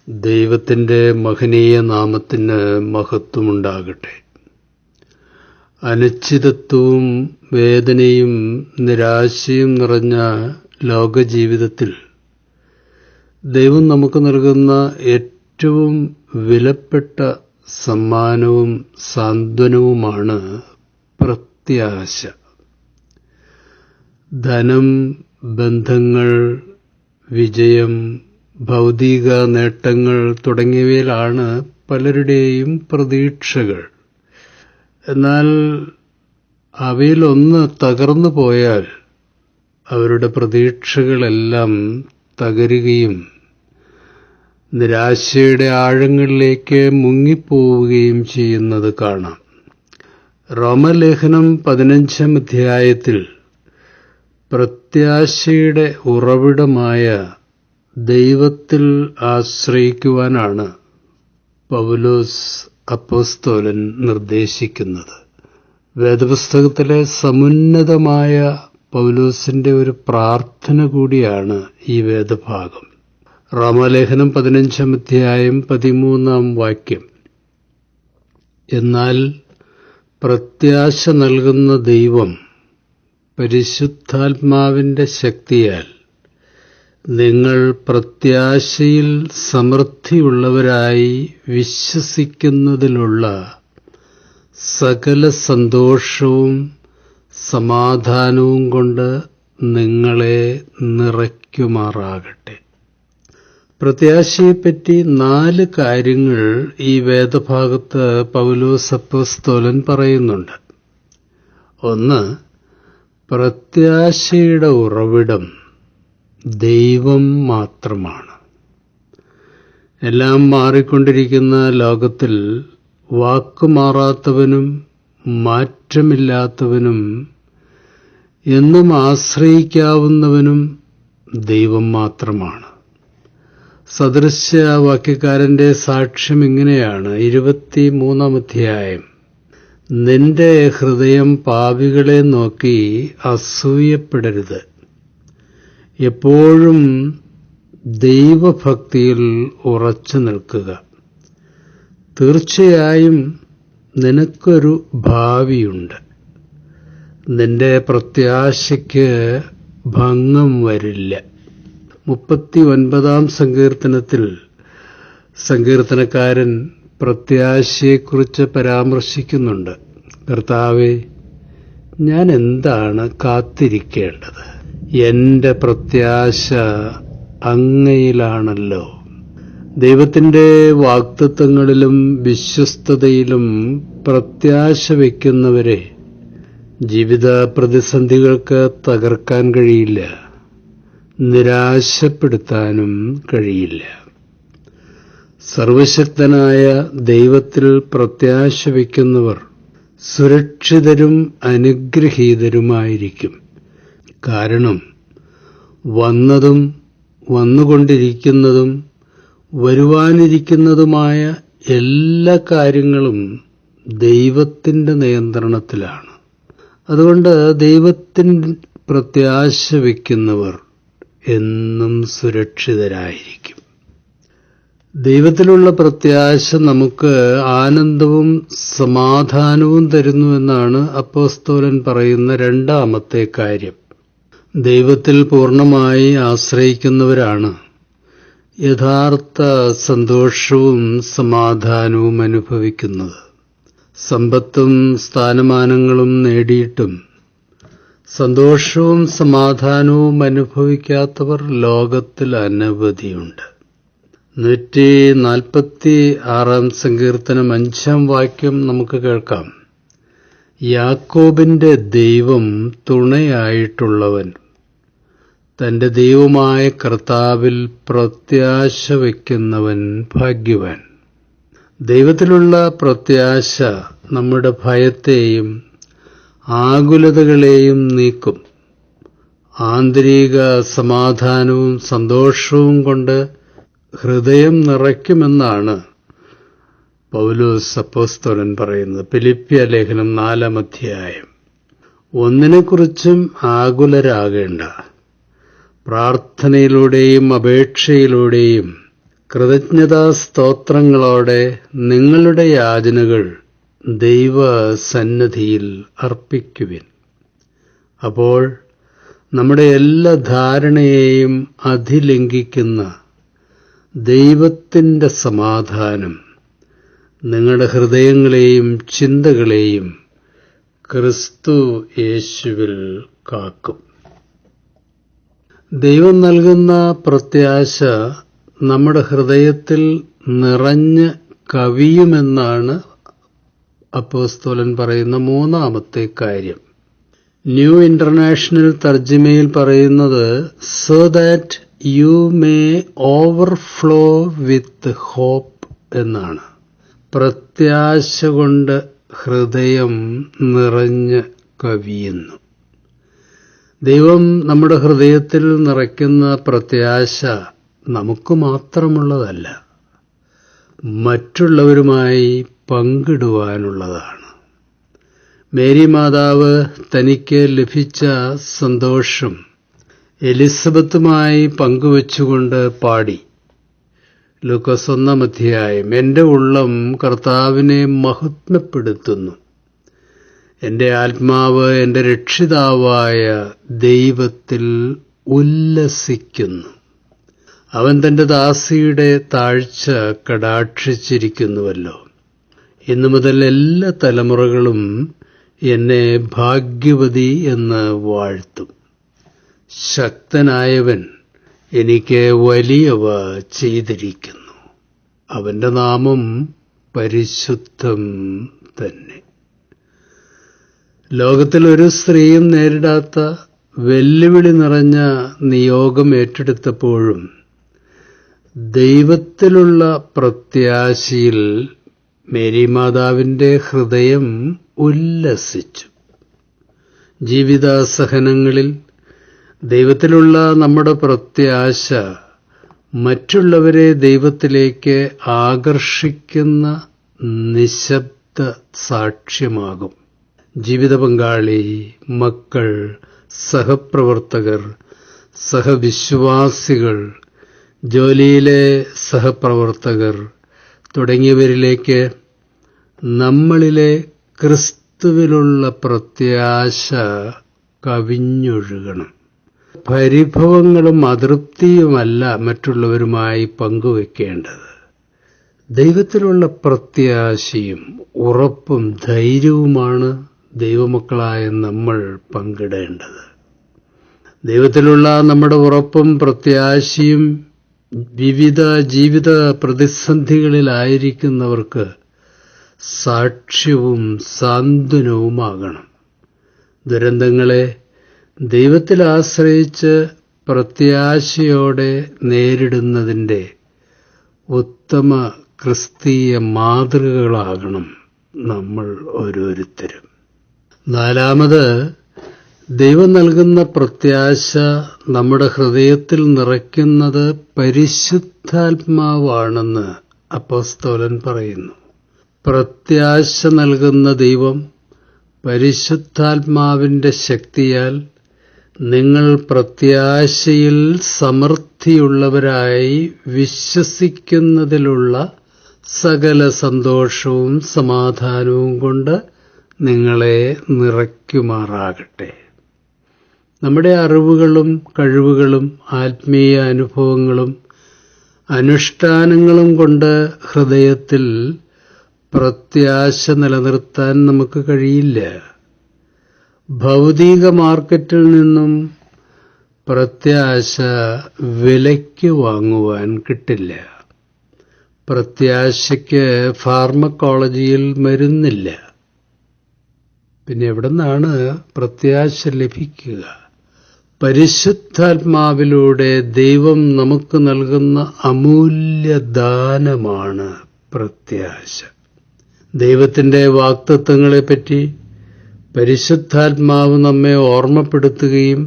ദൈവത്തിൻ്റെ മഹനീയ നാമത്തിന് മഹത്വമുണ്ടാകട്ടെ. അനിശ്ചിതത്വവും വേദനയും നിരാശയും നിറഞ്ഞ ലോകജീവിതത്തിൽ ദൈവം നമുക്ക് നൽകുന്ന ഏറ്റവും വിലപ്പെട്ട സമ്മാനവും സാന്ത്വനവുമാണ് പ്രത്യാശ. ധനം, ബന്ധങ്ങൾ, വിജയം, ഭൗതിക നേട്ടങ്ങൾ തുടങ്ങിയവയിലാണ് പലരുടെയും പ്രതീക്ഷകൾ. എന്നാൽ അവയിലൊന്ന് തകർന്നു പോയാൽ അവരുടെ പ്രതീക്ഷകളെല്ലാം തകരുകയും നിരാശയുടെ ആഴങ്ങളിലേക്ക് മുങ്ങിപ്പോവുകയും ചെയ്യുന്നത് കാണാം. റോമലേഖനം 15-ാം അധ്യായത്തിൽ പ്രത്യാശയുടെ ഉറവിടമായ ദൈവത്തിൽ ആശ്രയിക്കുവാനാണ് പൗലോസ് അപ്പോസ്തലൻ നിർദ്ദേശിക്കുന്നത്. വേദപുസ്തകത്തിലെ സമുന്നതമായ പൗലോസിന്റെ ഒരു പ്രാർത്ഥന കൂടിയാണ് ഈ വേദഭാഗം. റോമാലേഖനം 15-ാം അധ്യായം 13-ാം വാക്യം: എന്നാൽ പ്രത്യാശ നൽകുന്ന ദൈവം പരിശുദ്ധാത്മാവിന്റെ ശക്തിയാൽ നിങ്ങൾ പ്രത്യാശയിൽ സമൃദ്ധിയുള്ളവരായി വിശ്വസിക്കുന്നതിലുള്ള സകല സന്തോഷവും സമാധാനവും കൊണ്ട് നിങ്ങളെ നിറയ്ക്കുമാറാകട്ടെ. പ്രത്യാശയെപ്പറ്റി 4 കാര്യങ്ങൾ ഈ വേദഭാഗത്ത് പൗലോസ് അപ്പോസ്തലൻ പറയുന്നുണ്ട്. 1. പ്രത്യാശയുടെ ഉറവിടം ദൈവം മാത്രമാണ്. എല്ലാം മാറിക്കൊണ്ടിരിക്കുന്ന ലോകത്തിൽ വാക്കുമാറാത്തവനും മാറ്റമില്ലാത്തവനും എന്നും ആശ്രയിക്കാവുന്നവനും ദൈവം മാത്രമാണ്. സദൃശവാക്യക്കാരന്റെ സാക്ഷ്യം ഇങ്ങനെയാണ്. 23-ാം അധ്യായം: നിന്റെ ഹൃദയം പാപികളെ നോക്കി അസൂയപ്പെടരുത്, എപ്പോഴും ദൈവഭക്തിയിൽ ഉറച്ചു നിൽക്കുക. തീർച്ചയായും നിനക്കൊരു ഭാവിയുണ്ട്. നിന്റെ പ്രത്യാശയ്ക്ക് ഭംഗം വരില്ല. 39-ാം സങ്കീർത്തനത്തിൽ സങ്കീർത്തനക്കാരൻ പ്രത്യാശയെക്കുറിച്ച് പരാമർശിക്കുന്നുണ്ട്. കർത്താവേ, ഞാൻ എന്താണ് കാത്തിരിക്കേണ്ടത്? എന്റെ പ്രത്യാശ അങ്ങയിലാണല്ലോ. ദൈവത്തിന്റെ വാഗ്ദത്തങ്ങളിലും വിശ്വസ്തതയിലും പ്രത്യാശ വയ്ക്കുന്നവരെ ജീവിത പ്രതിസന്ധികൾക്ക് തകർക്കാൻ കഴിയില്ല, നിരാശപ്പെടുത്താനും കഴിയില്ല. സർവശക്തനായ ദൈവത്തിൽ പ്രത്യാശ വയ്ക്കുന്നവർ സുരക്ഷിതരും അനുഗ്രഹീതരുമായിരിക്കും. കാരണം വന്നതും വന്നുകൊണ്ടിരിക്കുന്നതും വരുവാനിരിക്കുന്നതുമായ എല്ലാ കാര്യങ്ങളും ദൈവത്തിൻ്റെ നിയന്ത്രണത്തിലാണ്. അതുകൊണ്ട് ദൈവത്തിൽ പ്രത്യാശ വയ്ക്കുന്നവർ എന്നും സുരക്ഷിതരായിരിക്കും. ദൈവത്തിലുള്ള പ്രത്യാശ നമുക്ക് ആനന്ദവും സമാധാനവും തരുന്നുവെന്നാണ് അപ്പോസ്തലൻ പറയുന്ന 2ാമത്തെ കാര്യം. ദൈവത്തിൽ പൂർണ്ണമായി ആശ്രയിക്കുന്നവരാണ് യഥാർത്ഥ സന്തോഷവും സമാധാനവും അനുഭവിക്കുന്നത്. സമ്പത്തും സ്ഥാനമാനങ്ങളും നേടിയിട്ടും സന്തോഷവും സമാധാനവും അനുഭവിക്കാത്തവർ ലോകത്തിൽ അനവധിയുണ്ട്. 146-ാം സങ്കീർത്തനം 5-ാം വാക്യം നമുക്ക് കേൾക്കാം. യാക്കോബിന്റെ ദൈവം തുണയായിട്ടുള്ളവൻ, തന്റെ ദൈവമായ കർത്താവിൽ പ്രത്യാശ വയ്ക്കുന്നവൻ ഭാഗ്യവാൻ. ദൈവത്തിലുള്ള പ്രത്യാശ നമ്മുടെ ഭയത്തെയും ആകുലതകളെയും നീക്കും. ആന്തരിക സമാധാനവും സന്തോഷവും കൊണ്ട് ഹൃദയം നിറയ്ക്കുമെന്നാണ് പൗലോസ് അപ്പോസ്തലൻ പറയുന്നത്. ഫിലിപ്പിയ ലേഖനം 4-ാം അധ്യായം: ഒന്നിനെക്കുറിച്ചും ആകുലരാകേണ്ട, പ്രാർത്ഥനയിലൂടെയും അപേക്ഷയിലൂടെയും കൃതജ്ഞതാ സ്തോത്രങ്ങളോടെ നിങ്ങളുടെ യാചനകൾ ദൈവസന്നിധിയിൽ അർപ്പിക്കുവിൻ. അപ്പോൾ നമ്മുടെ എല്ലാ ധാരണയെയും അതിലംഘിക്കുന്ന ദൈവത്തിൻ്റെ സമാധാനം നിങ്ങളുടെ ഹൃദയങ്ങളെയും ചിന്തകളെയും ക്രിസ്തു യേശുവിൽ കാക്കും. ദൈവം നൽകുന്ന പ്രത്യാശ നമ്മുടെ ഹൃദയത്തിൽ നിറഞ്ഞ് കവിയുമെന്നാണ് അപ്പോസ്തലൻ പറയുന്ന മൂന്നാമത്തെ കാര്യം. ന്യൂ ഇന്റർനാഷണൽ തർജിമയിൽ പറയുന്നത് so that you may overflow with hope എന്നാണ്. പ്രത്യാശ കൊണ്ട് ഹൃദയം നിറഞ്ഞ് കവിയുന്നു. ദൈവം നമ്മുടെ ഹൃദയത്തിൽ നിറയ്ക്കുന്ന പ്രത്യാശ നമുക്ക് മാത്രമുള്ളതല്ല, മറ്റുള്ളവരുമായി പങ്കിടുവാനുള്ളതാണ്. മേരി മാതാവ് തനിക്ക് ലഭിച്ച സന്തോഷം എലിസബത്തുമായി പങ്കുവച്ചുകൊണ്ട് പാടി. ലൂക്കോസ് 1-ാം അധ്യായം, എൻ്റെ ഉള്ളം കർത്താവിനെ മഹത്വപ്പെടുത്തുന്നു, എൻ്റെ ആത്മാവ് എൻ്റെ രക്ഷിതാവായ ദൈവത്തിൽ ഉല്ലസിക്കുന്നു. അവൻ തൻ്റെ ദാസിയുടെ താഴ്ച കടാക്ഷിച്ചിരിക്കുന്നുവല്ലോ. ഇന്നു മുതൽ എല്ലാ തലമുറകളും എന്നെ ഭാഗ്യവതി എന്ന് വാഴ്ത്തും. ശക്തനായവൻ എനിക്ക് വലിയവ ചെയ്തിരിക്കുന്നു. അവൻ്റെ നാമം പരിശുദ്ധം തന്നെ. ലോകത്തിൽ ഒരു സ്ത്രീയും നേരിടാത്ത വെല്ലുവിളി നിറഞ്ഞ നിയോഗം ഏറ്റെടുത്തപ്പോഴും ദൈവത്തിലുള്ള പ്രത്യാശയിൽ മേരി മാതാവിൻ്റെ ഹൃദയം ഉല്ലസിച്ചു. ജീവിതാസഹനങ്ങളിൽ ദൈവത്തിലുള്ള നമ്മുടെ പ്രത്യാശ മറ്റുള്ളവരെ ദൈവത്തിലേക്ക് ആകർഷിക്കുന്ന നിശബ്ദ സാക്ഷ്യമാകും. ജീവിത പങ്കാളി, മക്കൾ, സഹപ്രവർത്തകർ, സഹവിശ്വാസികൾ, ജോലിയിലെ സഹപ്രവർത്തകർ തുടങ്ങിയവരിലേക്ക് നമ്മളിലെ ക്രിസ്തുവിലുള്ള പ്രത്യാശ കവിഞ്ഞൊഴുകണം. പരിഭവങ്ങളും അതൃപ്തിയുമല്ല മറ്റുള്ളവരുമായി പങ്കുവെക്കേണ്ടത്. ദൈവത്തിലുള്ള പ്രത്യാശയും ഉറപ്പും ധൈര്യവുമാണ് ദൈവമക്കളായ നമ്മൾ പങ്കിടേണ്ടത്. ദൈവത്തിലുള്ള നമ്മുടെ ഉറപ്പും പ്രത്യാശയും വിവിധ ജീവിത പ്രതിസന്ധികളിലായിരിക്കുന്നവർക്ക് സാക്ഷ്യവും സാന്ത്വനവുമാകണം. ദുരന്തങ്ങളെ ദൈവത്തിൽ ആശ്രയിച്ച് പ്രത്യാശയോടെ നേരിടുന്നതിൻ്റെ ഉത്തമ ക്രിസ്തീയ മാതൃകകളാകണം നമ്മൾ ഓരോരുത്തരും. നാലാമത്, ദൈവം നൽകുന്ന പ്രത്യാശ നമ്മുടെ ഹൃദയത്തിൽ നിറയ്ക്കുന്നത് പരിശുദ്ധാത്മാവാണെന്ന് അപ്പോസ്തലൻ പറയുന്നു. പ്രത്യാശ നൽകുന്ന ദൈവം പരിശുദ്ധാത്മാവിൻ്റെ ശക്തിയാൽ നിങ്ങൾ പ്രത്യാശയിൽ സമൃദ്ധിയുള്ളവരായി വിശ്വസിക്കുന്നതിലുള്ള സകല സന്തോഷവും സമാധാനവും കൊണ്ട് നിങ്ങളെ നിറയ്ക്കുമാറാകട്ടെ. നമ്മുടെ അറിവുകളും കഴിവുകളും ആത്മീയ അനുഭവങ്ങളും അനുഷ്ഠാനങ്ങളും കൊണ്ട് ഹൃദയത്തിൽ പ്രത്യാശ നിലനിർത്താൻ നമുക്ക് കഴിയില്ല. ഭൗതിക മാർക്കറ്റിൽ നിന്നും പ്രത്യാശ വിലയ്ക്ക് വാങ്ങുവാൻ കിട്ടില്ല. പ്രത്യാശയ്ക്ക് ഫാർമക്കോളജിയിൽ മരുന്നില്ല. പിന്നെ എവിടെ നിന്നാണ് പ്രത്യാശ ലഭിക്കുക? പരിശുദ്ധാത്മാവിലൂടെ ദൈവം നമുക്ക് നൽകുന്ന അമൂല്യദാനമാണ് പ്രത്യാശ. ദൈവത്തിൻ്റെ വാഗ്ദത്തങ്ങളെപ്പറ്റി പരിശുദ്ധാത്മാവ് നമ്മെ ഓർമ്മപ്പെടുത്തുകയും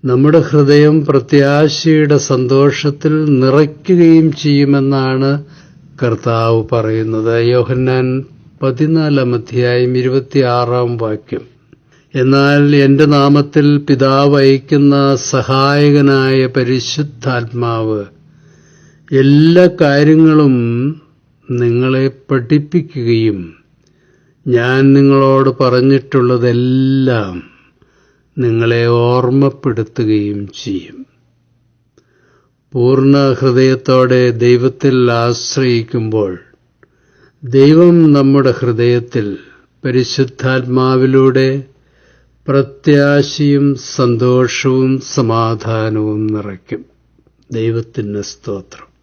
നമ്മുടെ ഹൃദയം പ്രത്യാശയുടെ സന്തോഷത്തിൽ നിറയ്ക്കുകയും ചെയ്യുമെന്നാണ് കർത്താവ് പറയുന്നത്. യോഹന്നാൻ 14-ാം അധ്യായം 26-ാം വാക്യം. എന്നാൽ എൻ്റെ നാമത്തിൽ പിതാവ് അയക്കുന്ന സഹായകനായ പരിശുദ്ധാത്മാവ് എല്ലാ കാര്യങ്ങളും നിങ്ങളെ പഠിപ്പിക്കുകയും ഞാൻ നിങ്ങളോട് പറഞ്ഞിട്ടുള്ളതെല്ലാം നിങ്ങളെ ഓർമ്മപ്പെടുത്തുകയും ചെയ്യും. പൂർണ്ണ ഹൃദയത്തോടെ ദൈവത്തിൽ ആശ്രയിക്കുമ്പോൾ ദൈവം നമ്മുടെ ഹൃദയത്തിൽ പരിശുദ്ധാത്മാവിലൂടെ പ്രത്യാശയും സന്തോഷവും സമാധാനവും നിറയ്ക്കും. ദൈവത്തിന് സ്തോത്രം.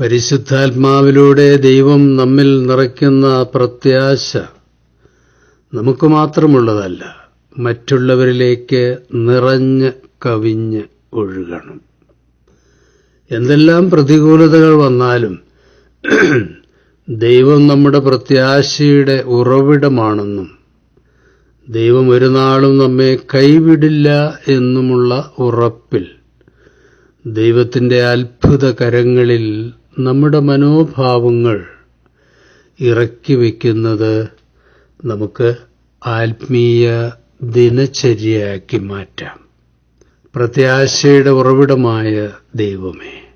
പരിശുദ്ധാത്മാവിലൂടെ ദൈവം നമ്മിൽ നിറയ്ക്കുന്ന പ്രത്യാശ നമുക്ക് മാത്രമുള്ളതല്ല, മറ്റുള്ളവരിലേക്ക് നിറഞ്ഞ് കവിഞ്ഞ് ഒഴുകണം. എന്തെല്ലാം പ്രതികൂലതകൾ വന്നാലും ദൈവം നമ്മുടെ പ്രത്യാശയുടെ ഉറവിടമാണെന്നും ദൈവം ഒരു നാളും നമ്മെ കൈവിടില്ല എന്നുമുള്ള ഉറപ്പിൽ ദൈവത്തിന്റെ അത്ഭുത കരങ്ങളിൽ നമ്മുടെ മനോഭാവങ്ങൾ ഇറക്കി വയ്ക്കുന്നത് നമുക്ക് ആത്മീയ ദിനചര്യയാക്കി മാറ്റാം. പ്രത്യാശയുടെ ഉറവിടമായ ദൈവമേ,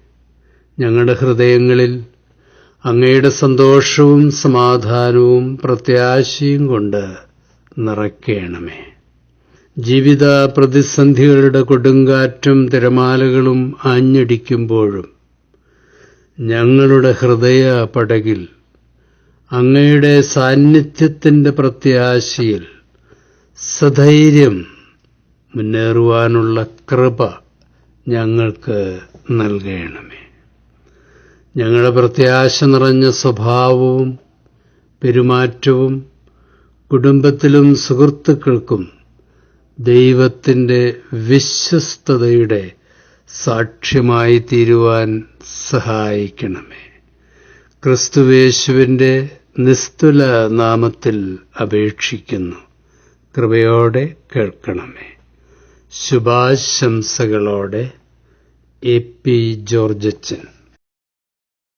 ഞങ്ങളുടെ ഹൃദയങ്ങളിൽ അങ്ങയുടെ സന്തോഷവും സമാധാനവും പ്രത്യാശയും കൊണ്ട് നിറയ്ക്കണമേ. ജീവിത പ്രതിസന്ധികളുടെ കൊടുങ്കാറ്റും തിരമാലകളും ആഞ്ഞടിക്കുമ്പോഴും ഞങ്ങളുടെ ഹൃദയ പടകിൽ അങ്ങയുടെ സാന്നിധ്യത്തിന്റെ പ്രത്യാശയിൽ സധൈര്യം മുന്നേറുവാനുള്ള കൃപ ഞങ്ങൾക്ക് നൽകണമേ. ഞങ്ങളുടെ പ്രത്യാശ നിറഞ്ഞ സ്വഭാവവും പെരുമാറ്റവും കുടുംബത്തിലും സുഹൃത്തുക്കൾക്കും ദൈവത്തിന്റെ വിശ്വസ്തതയുടെ സാക്ഷ്യമായി തീരുവാൻ സഹായിക്കണമേ. ക്രിസ്തുയേശുവിന്റെ നിസ്തുല നാമത്തിൽ അപേക്ഷിക്കുന്നു. കൃപയോടെ കേൾക്കണമേ. ശുഭാശംസകളോടെ എ പി ജോർജച്ചൻ.